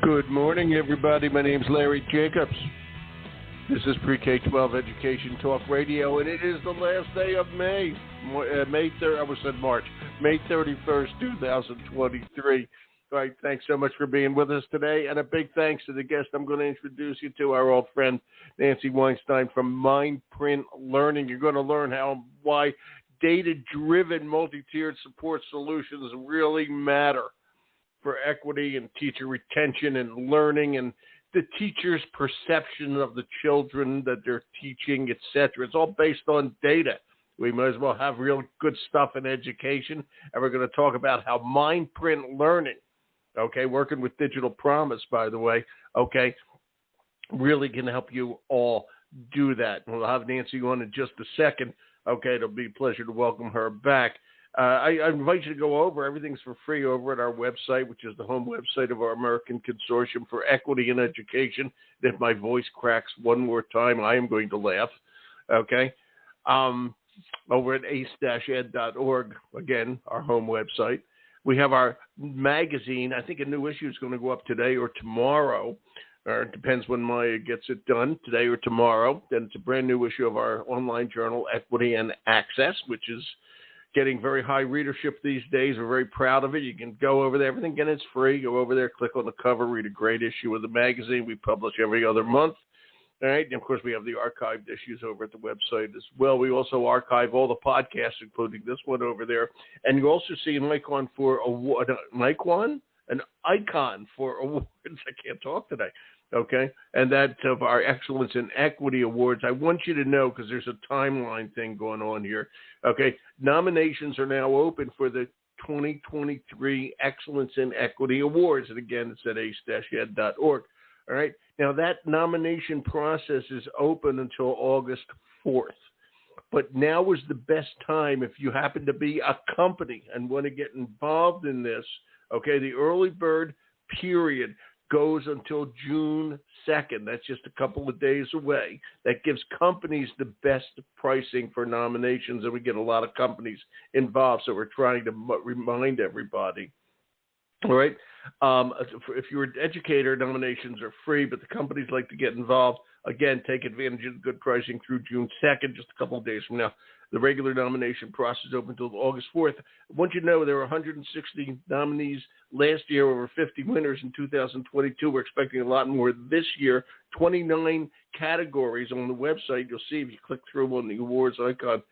Good morning, everybody. My name's Larry Jacobs. This is Pre-K-12 Education Talk Radio, and it is the last day of May. March. May 31st, 2023. All right, thanks so much for being with us today, and a big thanks to the guest I'm going to introduce you to, our old friend Nancy Weinstein from MindPrint Learning. You're going to learn why data-driven multi-tiered support solutions really matter for equity and teacher retention and learning and the teacher's perception of the children that they're teaching, etc. It's all based on data. We might as well have real good stuff in education, and we're going to talk about how MindPrint Learning, working with Digital Promise, by the way, really can help you all do that. We'll have Nancy on in just a second. It'll be a pleasure to welcome her back. I invite you to go over. Everything's for free over at our website, which is the home website of our American Consortium for Equity in Education. If my voice cracks one more time, I am going to laugh. Over at ace-ed.org, again, our home website. We have our magazine. I think a new issue is going to go up today or tomorrow. Or it depends when Maya gets it done, today or tomorrow. Then it's a brand new issue of our online journal, Equity and Access, which is getting very high readership these days. We're very proud of it. You can go over there. Everything, again, it's free. Go over there, click on the cover, read a great issue of the magazine. We publish every other month. All right. And, of course, we have the archived issues over at the website as well. We also archive all the podcasts, including this one over there. And you also see an icon for award, an icon for awards. I can't talk today. And that of our Excellence in Equity Awards. I want you to know, because there's a timeline thing going on here. Nominations are now open for the 2023 Excellence in Equity Awards. And again, it's at ace-ed.org. All right. Now, that nomination process is open until August 4th. But now is the best time if you happen to be a company and want to get involved in this. The early bird period goes until June 2nd. That's just a couple of days away. That gives companies the best pricing for nominations, and we get a lot of companies involved, so we're trying to remind everybody. All right? If you're an educator, nominations are free, but the companies like to get involved. Again, take advantage of the good pricing through June 2nd, just a couple of days from now. The regular nomination process is open until August 4th. I want you to know there were 160 nominees last year, over 50 winners in 2022. We're expecting a lot more this year. 29 categories on the website. You'll see if you click through on the awards icon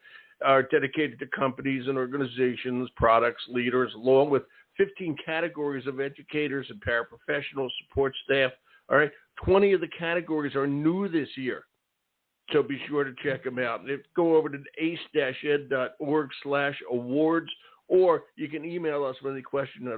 are dedicated to companies and organizations, products, leaders, along with 15 categories of educators and paraprofessionals, support staff. All right, 20 of the categories are new this year. So be sure to check them out. Go over to ace-ed.org/awards, or you can email us with any questions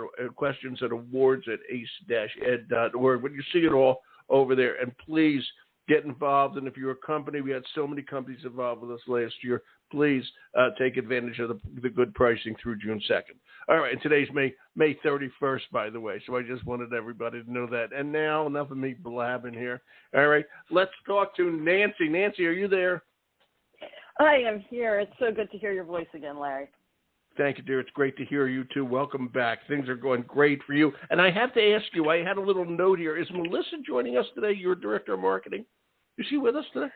at awards@ace-ed.org. But you see it all over there. And please get involved. And if you're a company, we had so many companies involved with us last year. Please take advantage of the good pricing through June 2nd. All right, and today's May 31st, by the way, so I just wanted everybody to know that. And now, enough of me blabbing here. All right, let's talk to Nancy. Nancy, are you there? I am here. It's so good to hear your voice again, Larry. Thank you, dear. It's great to hear you, too. Welcome back. Things are going great for you. And I have to ask you, I had a little note here. Is Melissa joining us today, your director of marketing? Is she with us today?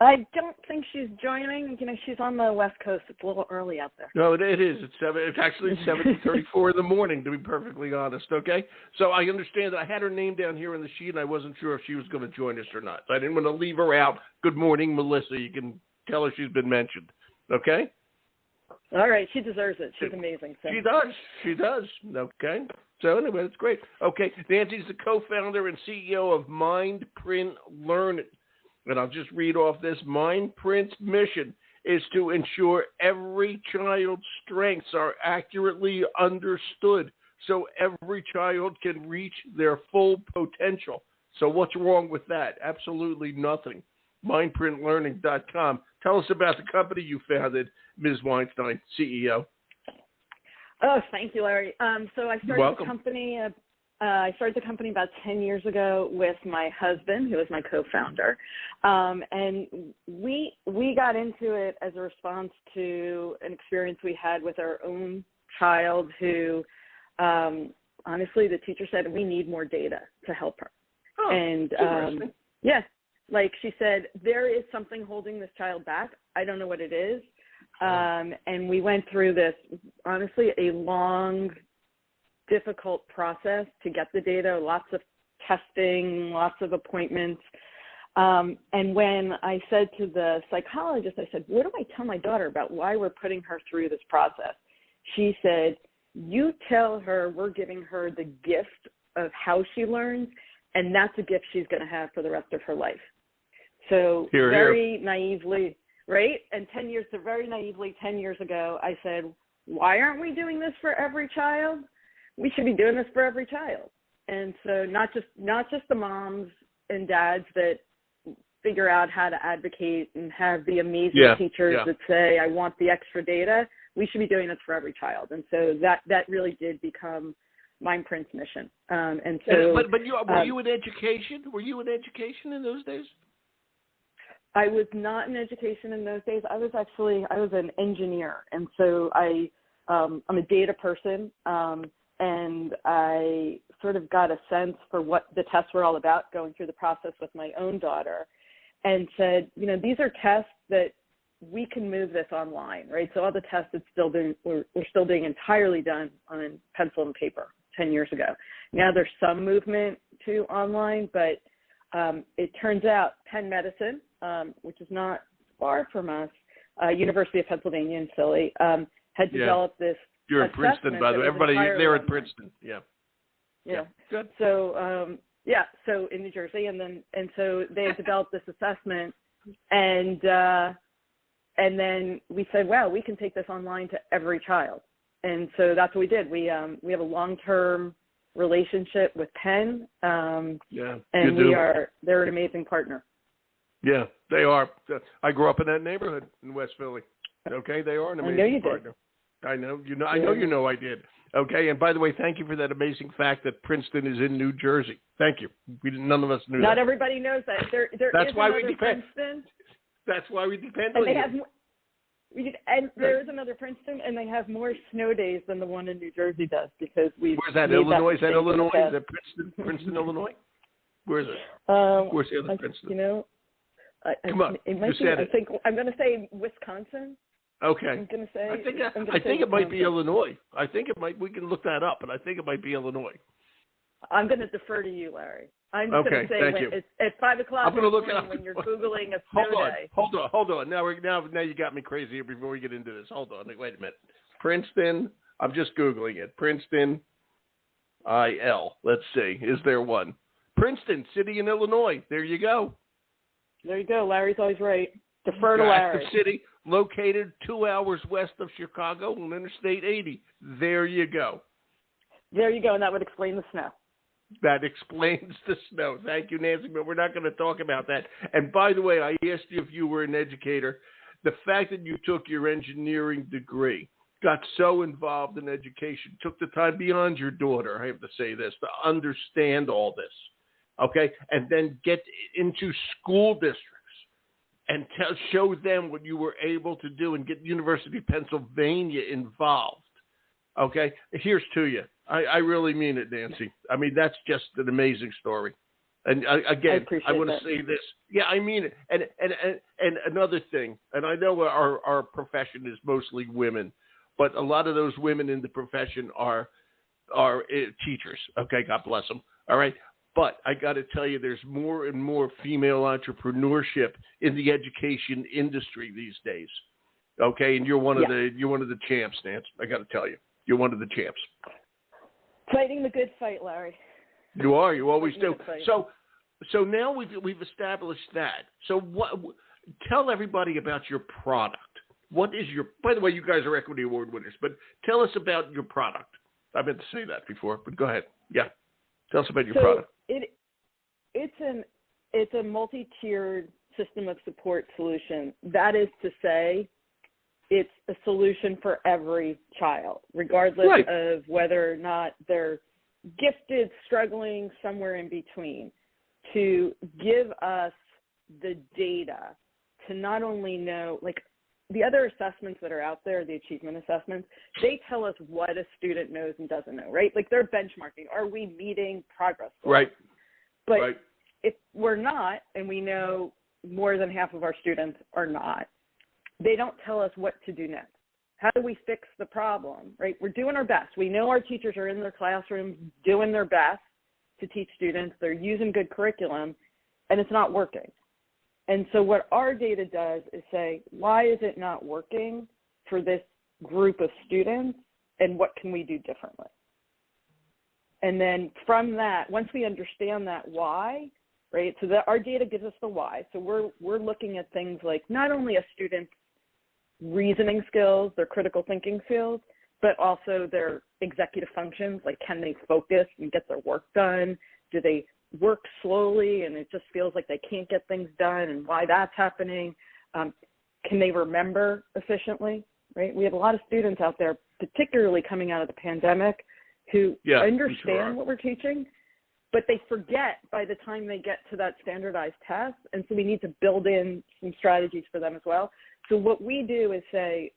I don't think she's joining. She's on the West Coast. It's a little early out there. No, it is. It's actually 7:34 in the morning, to be perfectly honest, So I understand that I had her name down here in the sheet, and I wasn't sure if she was going to join us or not. So I didn't want to leave her out. Good morning, Melissa. You can tell her she's been mentioned, okay? All right. She deserves it. She's amazing. So. She does. Okay. So anyway, that's great. Nancy's the co-founder and CEO of MindPrint Learning. And I'll just read off this. MindPrint's mission is to ensure every child's strengths are accurately understood so every child can reach their full potential. So what's wrong with that? Absolutely nothing. MindPrintLearning.com. Tell us about the company you founded, Ms. Weinstein, CEO. Oh, thank you, Larry. So I started the company. I started the company about 10 years ago with my husband, who is my co-founder, and we got into it as a response to an experience we had with our own child who honestly, the teacher said, we need more data to help her. Oh, and yes, like she said, there is something holding this child back. I don't know what it is. And we went through this, honestly, a long, difficult process to get the data, lots of testing, lots of appointments. And when I said to the psychologist, I said, what do I tell my daughter about why we're putting her through this process? She said, you tell her we're giving her the gift of how she learns, and that's a gift she's going to have for the rest of her life. So very naively, right? And 10 years ago, I said, why aren't we doing this for every child? We should be doing this for every child. And so not just the moms and dads that figure out how to advocate and have the amazing teachers that say, I want the extra data. We should be doing this for every child. And so that really did become Mindprint's mission. And so, but were you in education? Were you in education in those days? I was not in education in those days. I was an engineer. And so I'm a data person. And I sort of got a sense for what the tests were all about going through the process with my own daughter, and said, these are tests that we can move this online, right? So all the tests we're still being entirely done on pencil and paper 10 years ago. Now there's some movement to online, but it turns out Penn Medicine, which is not far from us, University of Pennsylvania in Philly, had developed this. You're at Princeton, by the way. Everybody, they're at Princeton. Yeah. Good. So, so in New Jersey, and so they had developed this assessment, and then we said, wow, we can take this online to every child. And so that's what we did. We have a long-term relationship with Penn. And they're an amazing partner. Yeah, they are. I grew up in that neighborhood in West Philly. Okay, they are an amazing partner. Did. I know I did. Okay, and by the way, thank you for that amazing fact that Princeton is in New Jersey. Thank you. None of us knew that. Not everybody knows that. That's why we depend. Princeton. That's why we depend on you. And there is another Princeton, and they have more snow days than the one in New Jersey does because we. Where's that? Illinois? Is that Illinois? Is that Princeton, Illinois? Where is it? Where's the other Princeton? Come on. It might be. I'm going to say Wisconsin. Okay. I'm going to say. I think it might be Illinois. I think it might. We can look that up, but I think it might be Illinois. I'm going to defer to you, Larry. I'm just going to say it's at 5 o'clock. I'm going to look it up when you're googling a snow day. Hold on. Now you got me crazy here before we get into this. Hold on. Wait a minute. Princeton. I'm just googling it. Princeton. IL. Let's see. Is there one? Princeton, city in Illinois. There you go. There you go. Larry's always right. Defer to Larry. Active city, located 2 hours west of Chicago on Interstate 80. There you go. There you go, and that would explain the snow. That explains the snow. Thank you, Nancy, but we're not going to talk about that. And by the way, I asked you if you were an educator. The fact that you took your engineering degree, got so involved in education, took the time beyond your daughter, I have to say this, to understand all this, okay, and then get into school districts and show them what you were able to do and get the University of Pennsylvania involved. Okay, here's to you. I really mean it, Nancy. I mean, that's just an amazing story. And again, I want to say this. Yeah, I mean it. And another thing, and I know our profession is mostly women, but a lot of those women in the profession are teachers. Okay, God bless them. All right. But I got to tell you, there's more and more female entrepreneurship in the education industry these days. Okay, and you're one of the champs, Nance. I got to tell you, you're one of the champs. Fighting the good fight, Larry. You are. You always do. So now we've established that. So tell everybody about your product. What is your? By the way, you guys are Equity Award winners, but tell us about your product. I meant to say that before, but go ahead. Yeah, tell us about your product. It's a multi-tiered system of support solution. That is to say, it's a solution for every child, regardless of whether or not they're gifted, struggling, somewhere in between, to give us the data to not only know, like, the other assessments that are out there, the achievement assessments, they tell us what a student knows and doesn't know, right? Like they're benchmarking. Are we meeting progress goals? Right. But right. if we're not, and we know more than half of our students are not, they don't tell us what to do next. How do we fix the problem, right? We're doing our best. We know our teachers are in their classrooms doing their best to teach students. They're using good curriculum, and it's not working. And so what our data does is say, why is it not working for this group of students, and what can we do differently? And then from that, once we understand that why, right, so that our data gives us the why. So we're looking at things like not only a student's reasoning skills, their critical thinking skills, but also their executive functions, like can they focus and get their work done? Do they work slowly and it just feels like they can't get things done, and why that's happening? Can they remember efficiently, right? We have a lot of students out there, particularly coming out of the pandemic, who understand what we're teaching, but they forget by the time they get to that standardized test. And so we need to build in some strategies for them as well. So what we do is say,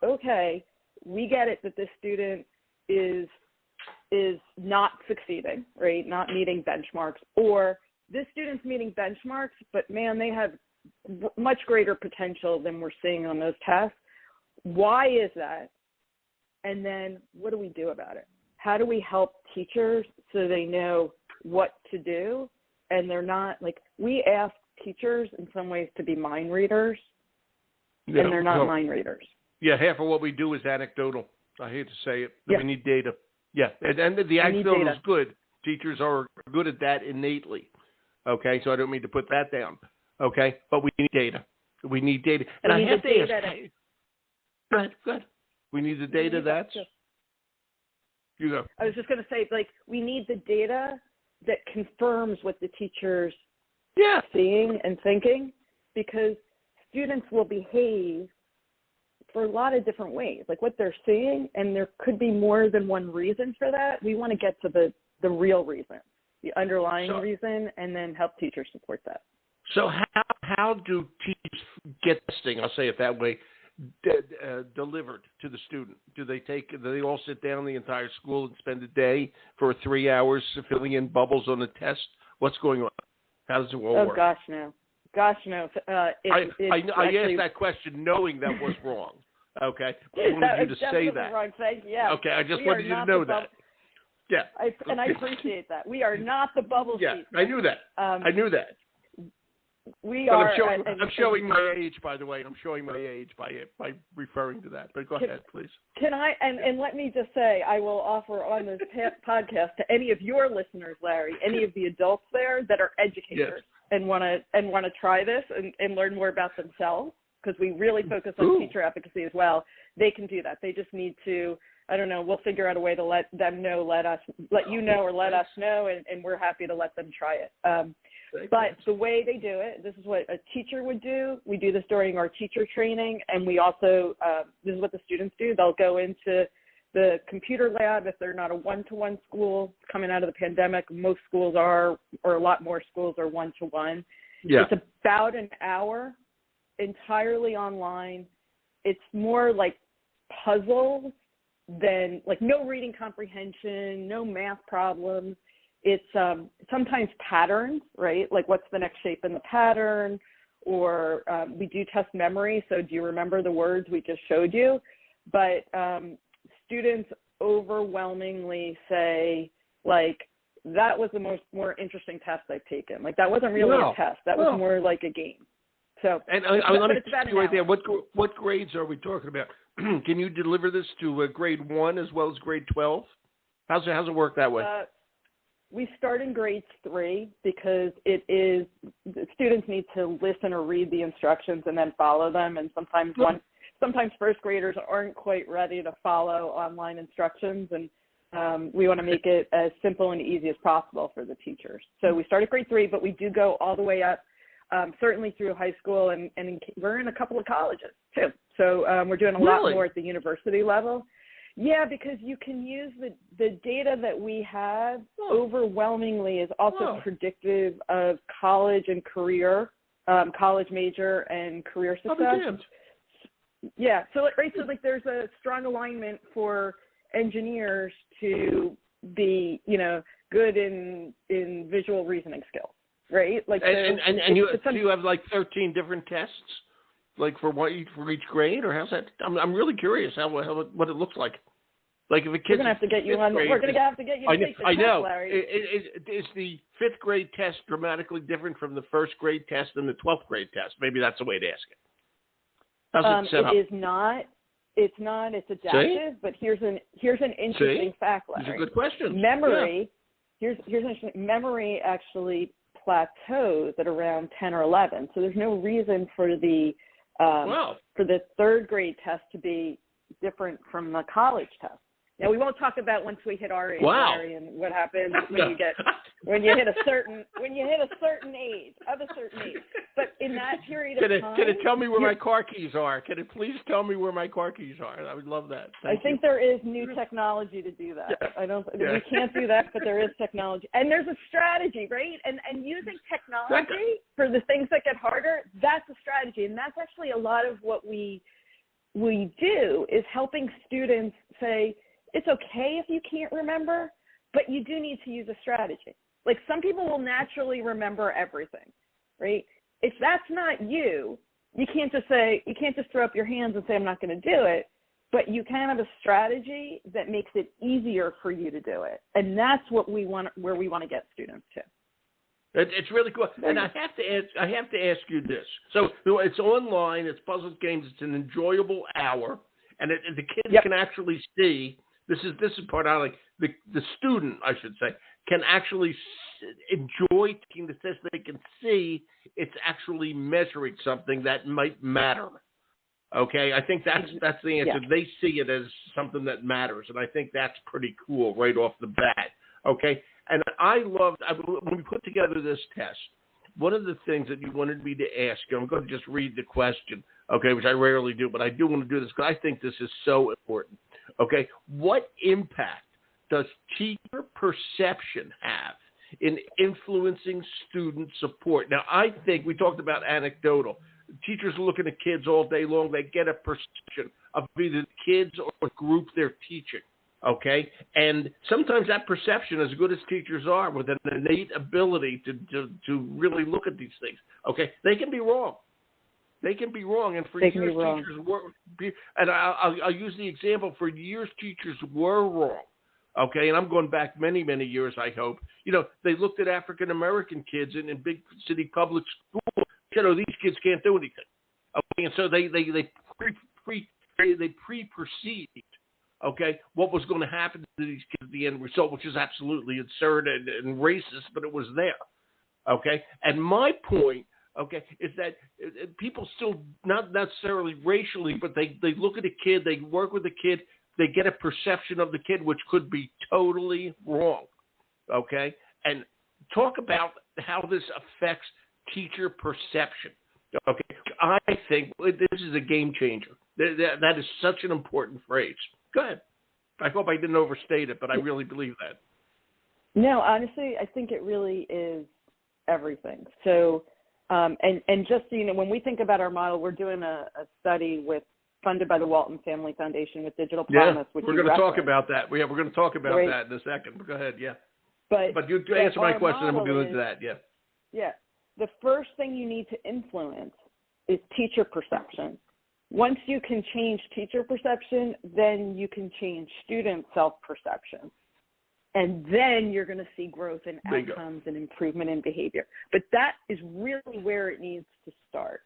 okay, we get it that this student is not succeeding, right? Not meeting benchmarks, or this student's meeting benchmarks, but man, they have much greater potential than we're seeing on those tests. Why is that? And then what do we do about it? How do we help teachers so they know what to do? And they're not like, we ask teachers in some ways to be mind readers, and they're not mind readers. Yeah, half of what we do is anecdotal. I hate to say it, but we need data. Yeah, and the anecdotal is good. Teachers are good at that innately. Okay, so I don't mean to put that down. Okay, but we need data. We need data. And I have to ask. Good. We need the data that's. You go. I was just going to say, like, we need the data that confirms what the teacher's seeing and thinking, because students will behave for a lot of different ways, like what they're seeing, and there could be more than one reason for that. We want to get to the real reason, the underlying reason, and then help teachers support that. So how do teachers get testing, I'll say it that way, delivered to the student? Do they all sit down the entire school and spend a day for 3 hours filling in bubbles on the test? What's going on? How does it all work? Oh, gosh, no. I asked that question knowing that was wrong. Okay. I wanted you to say that. Wrong thing. Yeah. Okay. I just wanted you to know that. Yeah. I appreciate that. We are not the bubble sheet. Yeah, I knew that. I'm showing my age, by the way. I'm showing my age by referring to that. But go ahead, please. Can I? And let me just say, I will offer on this podcast to any of your listeners, Larry, any of the adults there that are educators and want to try this and learn more about themselves, because we really focus on teacher efficacy as well. They can do that. They just need to. I don't know. We'll figure out a way to let them know, let you know, or let us know, and we're happy to let them try it. But the way they do it, this is what a teacher would do. We do this during our teacher training, and we also, this is what the students do. They'll go into the computer lab if they're not a one-to-one school coming out of the pandemic. Most schools are, or a lot more schools are one-to-one. Yeah. It's about an hour, entirely online. It's more like puzzles than, like, no reading comprehension, no math problems. It's sometimes patterns, right? Like, what's the next shape in the pattern? Or we do test memory. So do you remember the words we just showed you? But students overwhelmingly say, like, that was the more interesting test I've taken. Like, that wasn't really a test. That was more like a game. So, and let me tell you right there, what grades are we talking about? Can you deliver this to grade 1 as well as grade 12? How's it work that way? We start in grade 3 because the students need to listen or read the instructions and then follow them. And sometimes first graders aren't quite ready to follow online instructions, and we want to make it as simple and easy as possible for the teachers. So we start at grade 3, but we do go all the way up, certainly through high school, and we're in a couple of colleges too. So we're doing a lot more at the university level. Yeah, because you can use the data that we have overwhelmingly is also predictive of college and career, college major and career success. Yeah. So like there's a strong alignment for engineers to be, good in visual reasoning skills, right? Like, and you have like 13 different tests, like for each grade, or how's that? I'm really curious what it looks like. Like if a kid's we're gonna have to get you on. We're gonna have to get you to take the test, Larry. Is the 5th grade test dramatically different from the 1st grade test and the 12th grade test? Maybe that's the way to ask it. How's it set up? It is not. It's not. It's adaptive. But here's an interesting fact, Larry. These are good questions. Memory. Yeah. Here's interesting. Memory actually plateaus at around 10 or 11. So there's no reason for the 3rd grade test to be different from the college test. Now we won't talk about once we hit our age, Larry, and what happens when you hit a certain age. But in that period of time, can it tell me where my car keys are? Can it please tell me where my car keys are? I would love that. I think there is new technology to do that. Yeah. We can't do that, but there is technology, and there's a strategy, right? And using technology for the things that get harder, that's a strategy, and that's actually a lot of what we do is helping students say, it's okay if you can't remember, but you do need to use a strategy. Like some people will naturally remember everything, right? If that's not you can't just throw up your hands and say, I'm not going to do it, but you can have a strategy that makes it easier for you to do it. And that's what where we want to get students to. It's really cool. And I have to ask you this. So it's online, it's puzzles, games, it's an enjoyable hour, and the kids can actually see. This is part I like. The student, I should say, can actually enjoy taking the test. They can see it's actually measuring something that might matter. Okay, I think that's the answer. Yeah. They see it as something that matters, and I think that's pretty cool right off the bat. Okay, and when we put together this test, one of the things that you wanted me to ask you, I'm going to just read the question, okay, which I rarely do, but I do want to do this because I think this is so important. Okay, what impact does teacher perception have in influencing student support? Now, I think we talked about anecdotal. Teachers are looking at kids all day long. They get a perception of either the kids or the group they're teaching. Okay, and sometimes that perception, as good as teachers are, with an innate ability to really look at these things, okay, they can be wrong. They can be wrong, and for years teachers were. And I'll use the example. For years, teachers were wrong. Okay, and I'm going back many, many years. I hope they looked at African American kids in big city public schools. These kids can't do anything. Okay, and so they pre-perceived. Okay, what was going to happen to these kids at the end result, which is absolutely absurd and racist, but it was there. Okay, and my point. Okay, is that people still, not necessarily racially, but they look at a kid, they work with a kid, they get a perception of the kid which could be totally wrong. Okay, and talk about how this affects teacher perception. Okay, I think this is a game changer. That is such an important phrase. Go ahead. I hope I didn't overstate it, but I really believe that. No, honestly, I think it really is everything. So. And just so you know, when we think about our model, we're doing a study funded by the Walton Family Foundation with Digital Promise. Which we're going to talk about that. We're going to talk about that in a second. Go ahead, yeah. But you answer my question, and we'll go into that, yeah. Yeah. The first thing you need to influence is teacher perception. Once you can change teacher perception, then you can change student self-perception. And then you're going to see growth in outcomes and improvement in behavior. But that is really where it needs to start.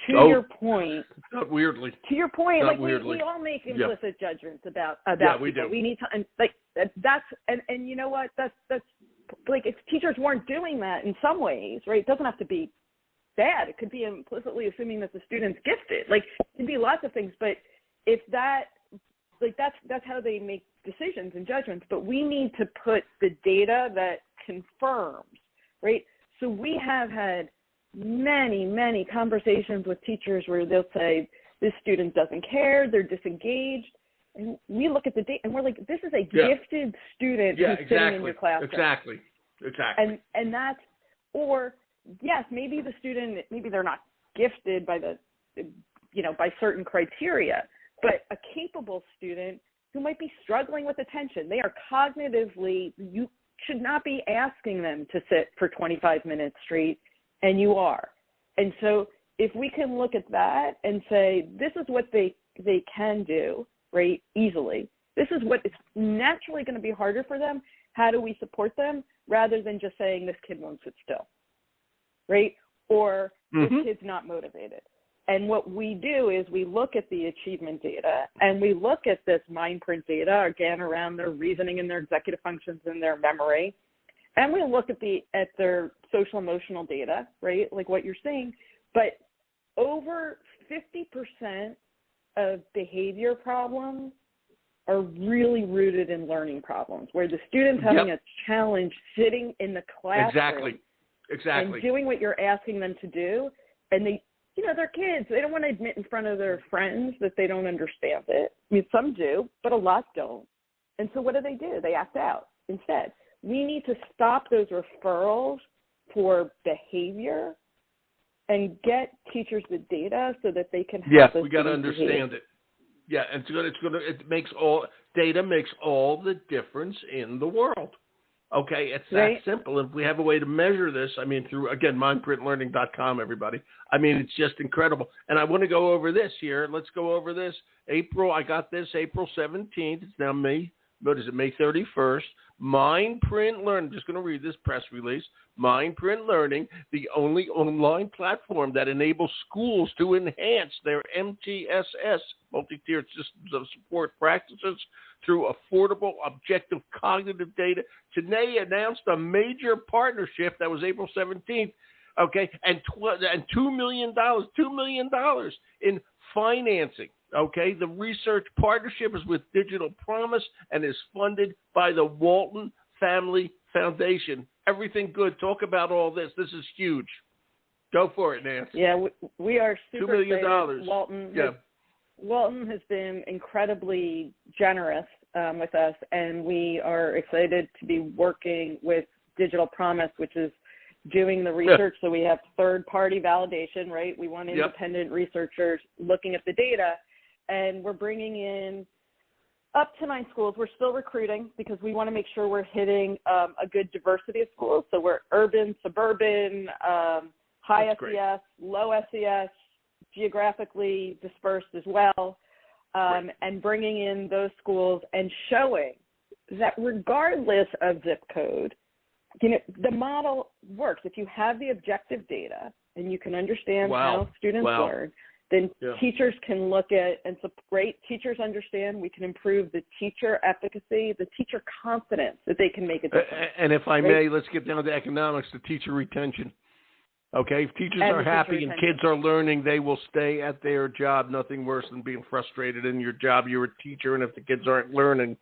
To your point. Not weirdly. To your point, we all make implicit judgments about we people. do. We need to and you know what? That's like if teachers weren't doing that in some ways, right? It doesn't have to be bad. It could be implicitly assuming that the student's gifted. Like it could be lots of things, but if that's how they make decisions and judgments, but we need to put the data that confirms, right? So we have had many, many conversations with teachers where they'll say, this student doesn't care, they're disengaged. And we look at the data and we're like, this is a gifted student who's sitting in your classroom. Exactly. And that's, or yes, maybe the student, maybe they're not gifted by the by certain criteria. But a capable student who might be struggling with attention, they are cognitively, you should not be asking them to sit for 25 minutes straight, and you are. And so if we can look at that and say, this is what they can do, right, easily. This is what is naturally going to be harder for them. How do we support them, rather than just saying this kid won't sit still, right? Or this kid's not motivated. And what we do is we look at the achievement data, and we look at this mind print data, again, around their reasoning and their executive functions and their memory. And we look at their social emotional data, right, like what you're saying. But over 50% of behavior problems are really rooted in learning problems, where the student's having a challenge sitting in the classroom. Exactly. And doing what you're asking them to do. And they're kids. They don't want to admit in front of their friends that they don't understand it. I mean, some do, but a lot don't. And so what do? They act out instead. We need to stop those referrals for behavior and get teachers the data so that they can help us. We got to understand it. Yeah, and data makes all the difference in the world. Okay, it's that simple. If we have a way to measure this, I mean, through, again, mindprintlearning.com, everybody. I mean, it's just incredible. And I want to go over this here. Let's go over this. I got this April 17th. It's now May 31st. Mindprint Learning, just going to read this press release. Mindprint Learning, the only online platform that enables schools to enhance their MTSS, multi-tiered systems of support practices, through affordable, objective cognitive data. Today announced a major partnership that was April 17th, okay, and $2 million in financing. Okay, the research partnership is with Digital Promise and is funded by the Walton Family Foundation. Everything good. Talk about all this. This is huge. Go for it, Nancy. Yeah, we are super $2 million. Excited. Walton has been incredibly generous with us, and we are excited to be working with Digital Promise, which is doing the research. So we have third-party validation, right? We want independent researchers looking at the data. And we're bringing in up to 9 schools. We're still recruiting because we want to make sure we're hitting a good diversity of schools. So we're urban, suburban, high SES, low SES, geographically dispersed as well, and bringing in those schools and showing that regardless of zip code, the model works. If you have the objective data and you can understand how students learn, then teachers can look at and great teachers understand we can improve the teacher efficacy, the teacher confidence that they can make a difference. And if I may, let's get down to economics, the teacher retention. Okay, if teachers are happy and kids are learning, they will stay at their job. Nothing worse than being frustrated in your job. You're a teacher, and if the kids aren't learning,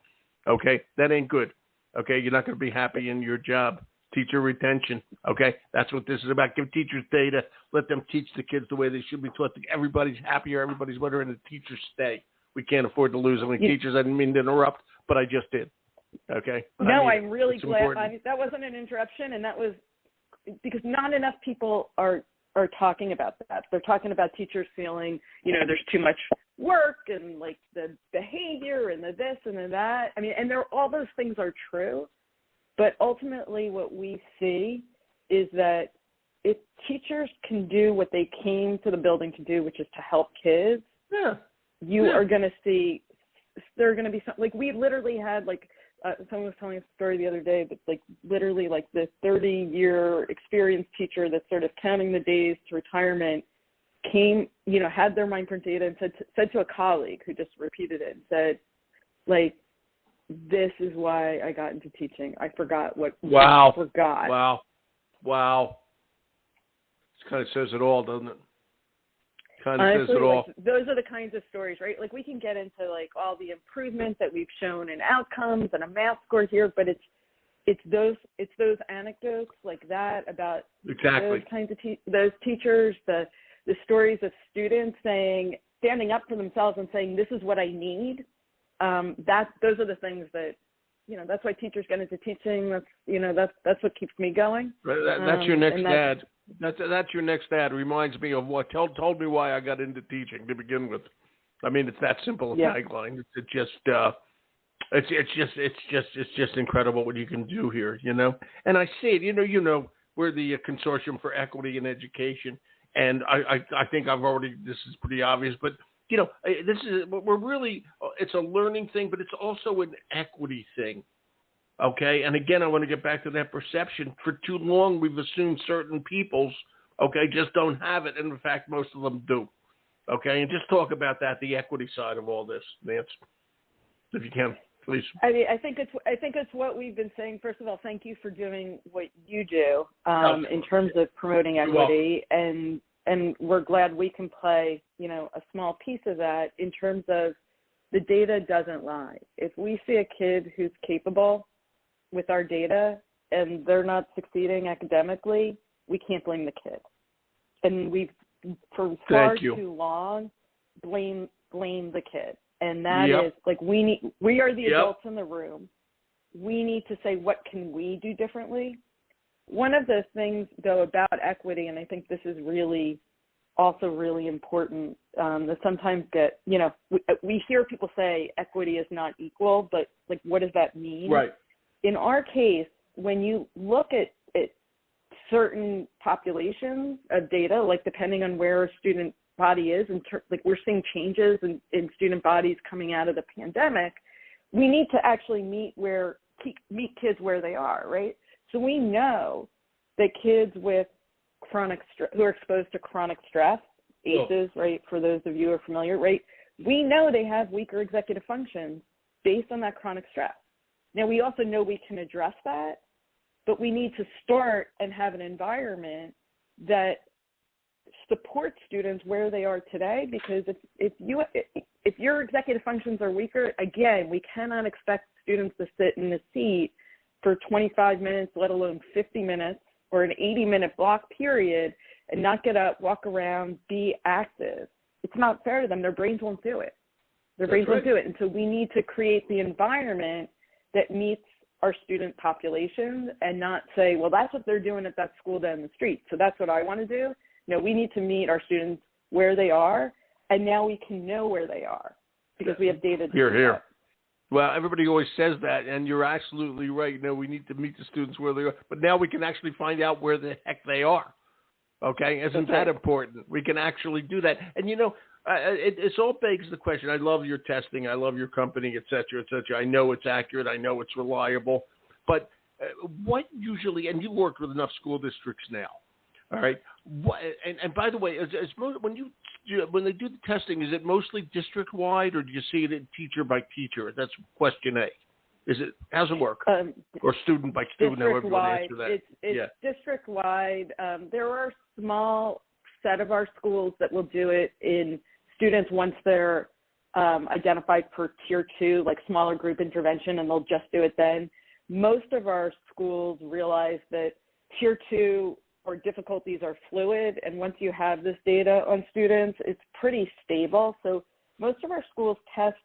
okay, that ain't good. Okay, you're not going to be happy in your job. Teacher retention, okay? That's what this is about. Give teachers data. Let them teach the kids the way they should be taught. Everybody's happier. Everybody's better, and the teachers stay. We can't afford to lose any teachers. I didn't mean to interrupt, but I just did, okay? No, I'm really glad. That wasn't an interruption, and that was because not enough people are talking about that. They're talking about teachers feeling, there's too much work and, like, the behavior and the this and the that. I mean, and all those things are true. But ultimately what we see is that if teachers can do what they came to the building to do, which is to help kids, you are going to see there are going to be some, like we literally had someone was telling a story the other day, but literally the 30-year experienced teacher that's sort of counting the days to retirement came, had their mind print data and said to a colleague who just repeated it and said, this is why I got into teaching. I forgot what I forgot. Wow. This kind of says it all, doesn't it? Says it all. Those are the kinds of stories, right? We can get into all the improvement that we've shown in outcomes and a math score here, but it's those anecdotes like that about those kinds of those teachers, the stories of students standing up for themselves and saying, this is what I need. Those are the things that, that's why teachers get into teaching. That's what keeps me going. That's your next ad. That's your next ad. Reminds me of what told me why I got into teaching to begin with. I mean, it's that simple a tagline. It's just incredible what you can do here, you know. And I see it. You know, we're the Consortium for Equity in Education, and I think this is pretty obvious, but you know, it's a learning thing, but it's also an equity thing. Okay, and again, I want to get back to that perception. For too long, we've assumed certain peoples, just don't have it, and in fact, most of them do. Okay, and just talk about that, the equity side of all this, Nance, if you can, please. I mean, I think it's what we've been saying. First of all, thank you for doing what you do in terms of promoting equity, and we're glad we can play, you know, a small piece of that in terms of the data doesn't lie. If we see a kid who's capable with our data and they're not succeeding academically, we can't blame the kid. And we've, for far too long, blame the kid. And that is, like, we are the adults in the room. We need to say, what can we do differently? One of the things, though, about equity, and I think this is also really important, that sometimes you know, we hear people say equity is not equal, but, like, what does that mean? Right. In our case, when you look at certain populations of data, like depending on where a student body is, like we're seeing changes in student bodies coming out of the pandemic, we need to actually meet kids where they are, right? So we know that kids with who are exposed to chronic stress, ACEs, right, for those of you who are familiar, right, we know they have weaker executive functions based on that chronic stress. Now, we also know we can address that, but we need to start and have an environment that supports students where they are today, because if your executive functions are weaker, again, we cannot expect students to sit in a seat for 25 minutes, let alone 50 minutes, or an 80-minute block period and not get up, walk around, be active. It's not fair to them. Their brains won't do it. Won't do it. And so we need to create the environment that meets our student population and not say, well, that's what they're doing at that school down the street, so that's what I want to do. No, we need to meet our students where they are, and now we can know where they are because we have data to do that. Well, everybody always says that, and you're absolutely right. You know, we need to meet the students where they are, but now we can actually find out where the heck they are. Okay, isn't that important? We can actually do that. And, you know, it all begs the question. I love your testing. I love your company, et cetera, et cetera. I know it's accurate. I know it's reliable. But what usually, and you've worked with enough school districts now, all right? And by the way, when they do the testing, is it mostly district-wide, or do you see it teacher by teacher? That's question A. How's it work? Or student by student, however you want to answer that. It's district-wide. There are a small set of our schools that will do it in students once they're identified for Tier 2, like smaller group intervention, and they'll just do it then. Most of our schools realize that Tier 2 or difficulties are fluid, and once you have this data on students, it's pretty stable. So most of our schools test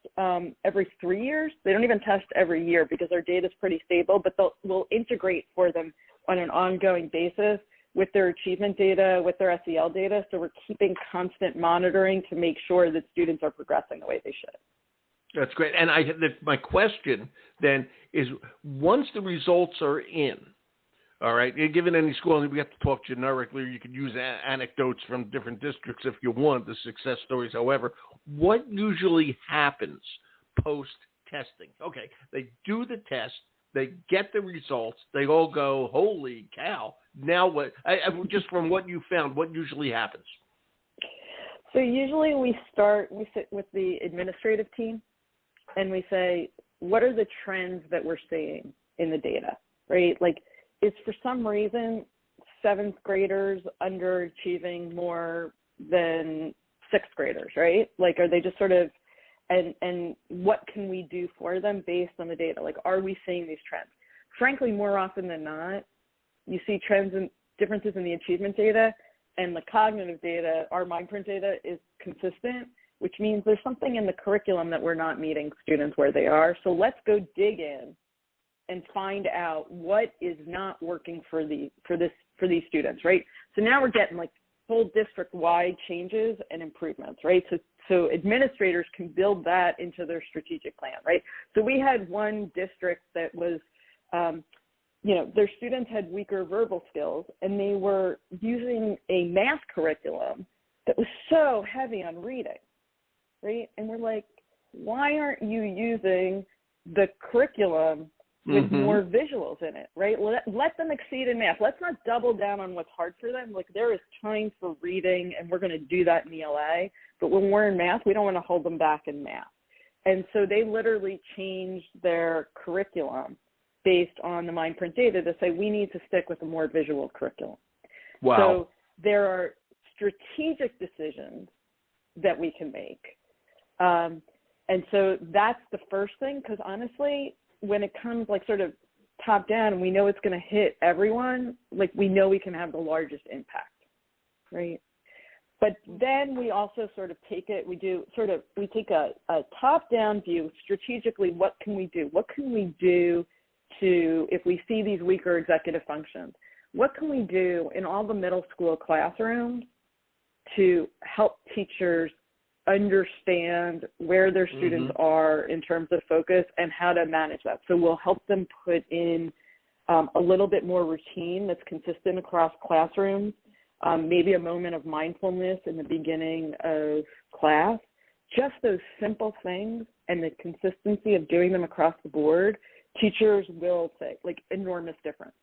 every 3 years. They don't even test every year because our data is pretty stable, but we'll integrate for them on an ongoing basis with their achievement data, with their SEL data. So we're keeping constant monitoring to make sure that students are progressing the way they should. That's great. And my question then is, once the results are in, all right, given any school, and we have to talk generically, or you could use anecdotes from different districts if you want, the success stories, however, what usually happens post-testing? Okay, they do the test, they get the results, they all go, holy cow, now what? Just from what you found, what usually happens? So usually we sit with the administrative team, and we say, what are the trends that we're seeing in the data, right? Like, is for some reason 7th graders underachieving more than 6th graders, right? Like, are they just sort of, and what can we do for them based on the data? Like, are we seeing these trends? Frankly, more often than not, you see trends and differences in the achievement data, and the cognitive data, our Mindprint data, is consistent, which means there's something in the curriculum that we're not meeting students where they are. So let's go dig in and find out what is not working for this for these students, right? So now we're getting like full district-wide changes and improvements, right? So administrators can build that into their strategic plan, right? So we had one district that was, their students had weaker verbal skills, and they were using a math curriculum that was so heavy on reading, right? And we're like, why aren't you using the curriculum with more visuals in it, right? Let them exceed in math. Let's not double down on what's hard for them. Like, there is time for reading, and we're going to do that in ELA. But when we're in math, we don't want to hold them back in math. And so they literally changed their curriculum based on the Mindprint data to say we need to stick with a more visual curriculum. Wow. So there are strategic decisions that we can make. And so that's the first thing, because honestly, when it comes like sort of top down and we know it's going to hit everyone, like we know we can have the largest impact, right? But then we also sort of take it, we take a top down view strategically. What can we do? What can we do to, if we see these weaker executive functions, what can we do in all the middle school classrooms to help teachers understand where their students are in terms of focus and how to manage that? So we'll help them put in a little bit more routine that's consistent across classrooms, maybe a moment of mindfulness in the beginning of class. Just those simple things and the consistency of doing them across the board, teachers will say, like, enormous difference.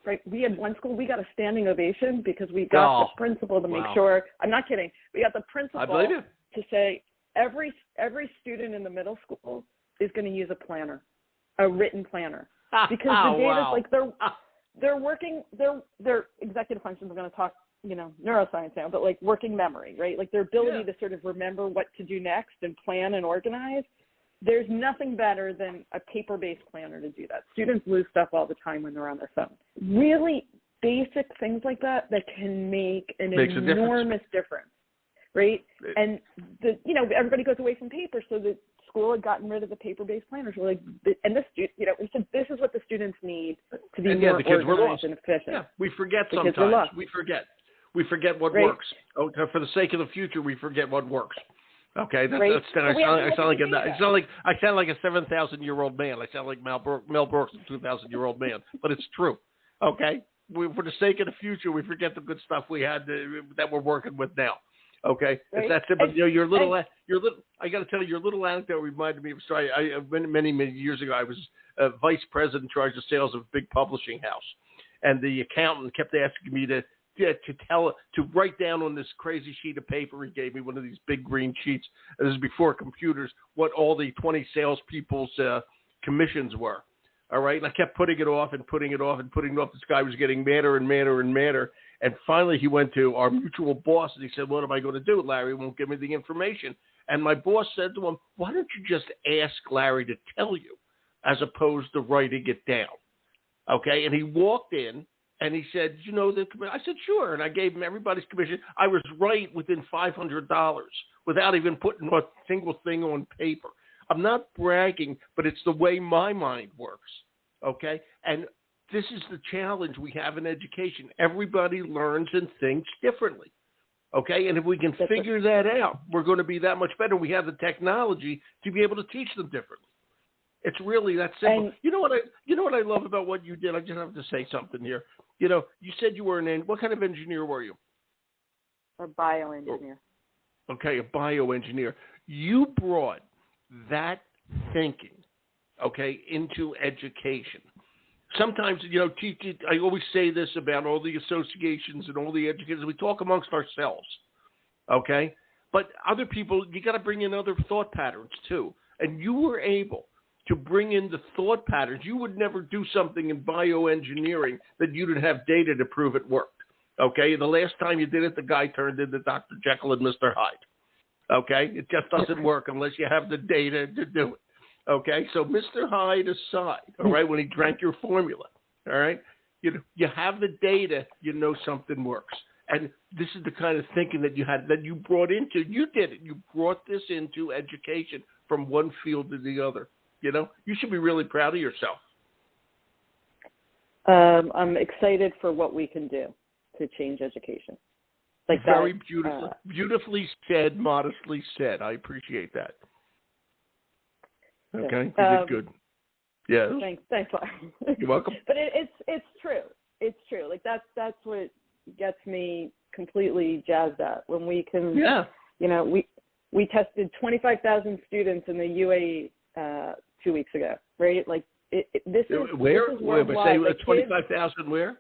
Right? We had one school, we got a standing ovation because we got the principal to make sure, I'm not kidding, we got the principal to say every student in the middle school is going to use a planner, a written planner. Because the data's like they're working, their executive functions are going to talk, neuroscience now, but like working memory, right? Like their ability to sort of remember what to do next and plan and organize. There's nothing better than a paper-based planner to do that. Students lose stuff all the time when they're on their phone. Really basic things like that can make an enormous difference, right? And everybody goes away from paper, so the school had gotten rid of the paper-based planners. We're like, and this, we said this is what the students need to be more organized and efficient. Yeah, we forget sometimes. We forget what works. Okay, for the sake of the future, we forget what works. Okay, I sound like a 7,000-year-old man. I sound like Mel Brooks, a 2,000-year-old man. But it's true. Okay, for the sake of the future, we forget the good stuff we had that we're working with now. Okay, it's that simple. Your little. I got to tell you, your little anecdote reminded me of a story. Many years ago, I was vice president in charge of sales of a big publishing house, and the accountant kept asking me to write down on this crazy sheet of paper. He gave me one of these big green sheets. This is before computers. What all the 20 salespeople's commissions were. All right, and I kept putting it off. This guy was getting madder and madder and madder. And finally, he went to our mutual boss and he said, "What am I going to do? Larry won't give me the information." And my boss said to him, "Why don't you just ask Larry to tell you, as opposed to writing it down?" Okay, and he walked in. And he said, I said, sure. And I gave him everybody's commission. I was right within $500 without even putting a single thing on paper. I'm not bragging, but it's the way my mind works. Okay. And this is the challenge we have in education. Everybody learns and thinks differently. Okay. And if we can figure that out, we're going to be that much better. We have the technology to be able to teach them differently. It's really that simple. And you know what I love about what you did? I just have to say something here. You said you were what kind of engineer were you? A bioengineer. Okay, a bioengineer. You brought that thinking, okay, into education. Sometimes, I always say this about all the associations and all the educators. We talk amongst ourselves, okay? But other people, you got to bring in other thought patterns too. And you were able to bring in the thought patterns. You would never do something in bioengineering that you didn't have data to prove it worked. Okay? The last time you did it, the guy turned into Dr. Jekyll and Mr. Hyde. Okay? It just doesn't work unless you have the data to do it. Okay? So Mr. Hyde aside, all right, when he drank your formula, all right, you have the data, something works. And this is the kind of thinking that you brought into, you did it. You brought this into education from one field to the other. You should be really proud of yourself. I'm excited for what we can do to change education. Like Very beautifully said, modestly said. I appreciate that. Okay, you did good. Yeah. Thanks, Larry. You're welcome. But it's true. It's true. Like that's what gets me completely jazzed up when we can. Yeah. You know, we tested 25,000 students in the UAE 2 weeks ago, right? Like this is where? This is Where? Say like 25,000. Where?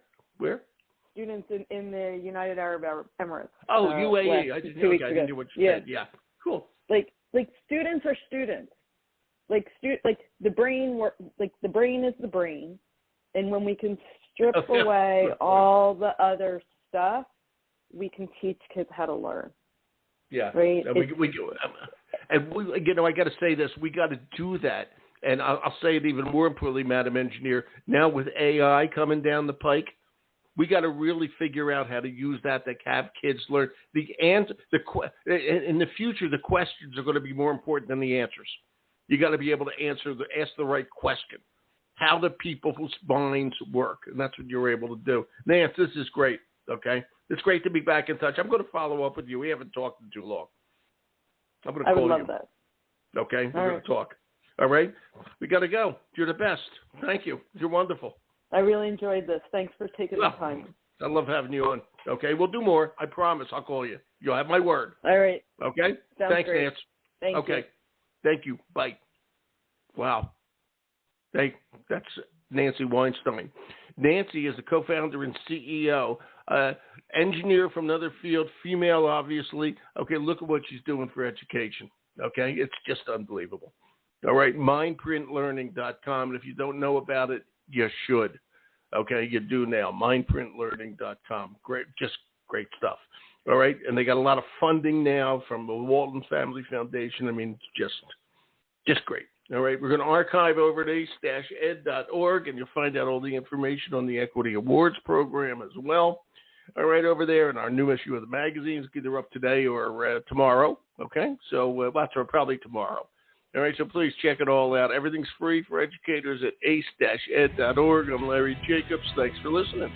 Students in the United Arab Emirates. Oh, UAE. I didn't know what you said. Yeah. Cool. Like students are students. Like the brain the brain is the brain, and when we can strip away all the other stuff, we can teach kids how to learn. Yeah. Right. And we I got to say this. We got to do that, and I'll say it even more importantly, Madam Engineer. Now with AI coming down the pike, we got to really figure out how to use that to have kids learn in the future. The questions are going to be more important than the answers. You got to be able to ask the right question. How do people's minds work? And that's what you're able to do. Nance, this is great. Okay, it's great to be back in touch. I'm going to follow up with you. We haven't talked in too long. I'm going to call you. I would love that. Okay, we're going to talk. All right, we got to go. You're the best. Thank you. You're wonderful. I really enjoyed this. Thanks for taking the time. I love having you on. Okay, we'll do more. I promise. I'll call you. You'll have my word. All right. Okay? Sounds Thanks, great. Nance. Thank you. Okay. Thank you. Bye. Wow. That's Nancy Weinstein. Nancy is the co-founder and CEO, engineer from another field, female, obviously. Okay, look at what she's doing for education. Okay, it's just unbelievable. All right, mindprintlearning.com. And if you don't know about it, you should. Okay, you do now. Mindprintlearning.com. Just great stuff. All right, and they got a lot of funding now from the Walton Family Foundation. I mean, just great. All right, we're going to archive over at ace-ed.org, and you'll find out all the information on the Equity Awards program as well. All right, over there in our new issue of the magazine. It's either up today or tomorrow. Okay, so that's probably tomorrow. All right, so please check it all out. Everything's free for educators at ace-ed.org. I'm Larry Jacobs. Thanks for listening.